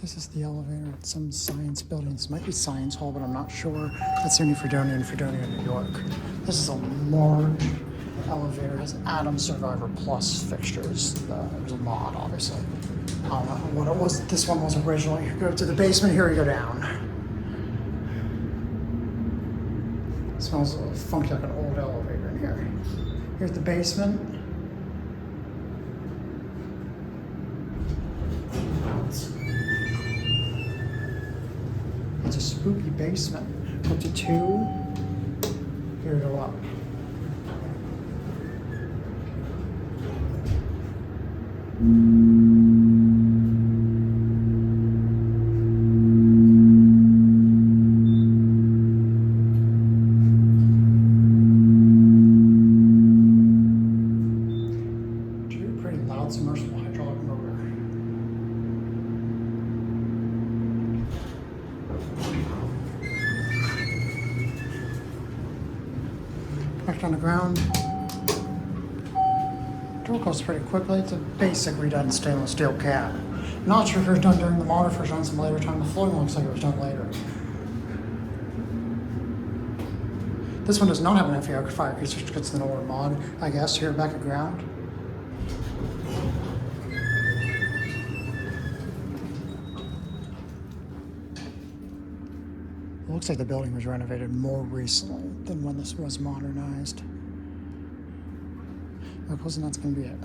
This is the elevator at some science building. This might be Science Hall, but I'm not sure. That's SUNY Fredonia in Fredonia, New York. This is a large elevator. It has Atom Survivor Plus fixtures. There's a mod, obviously. I don't know what it was. This one was originally. You go to the basement, here you go down. It smells funky like an old elevator in here. Here's the basement. It's a spooky basement. Up to 2. Here we go up. Pretty loud submersible hydraulic motor. Back on the ground. Door closes pretty quickly. It's a basic redone stainless steel cab. Not sure if it was done during the mod or if it was done some later time. The flooring looks like it was done later. This one does not have an FAR fire case, which gets the lower mod, I guess, here back at ground. It looks like the building was renovated more recently than when this was modernized. Of course, that's going to be it.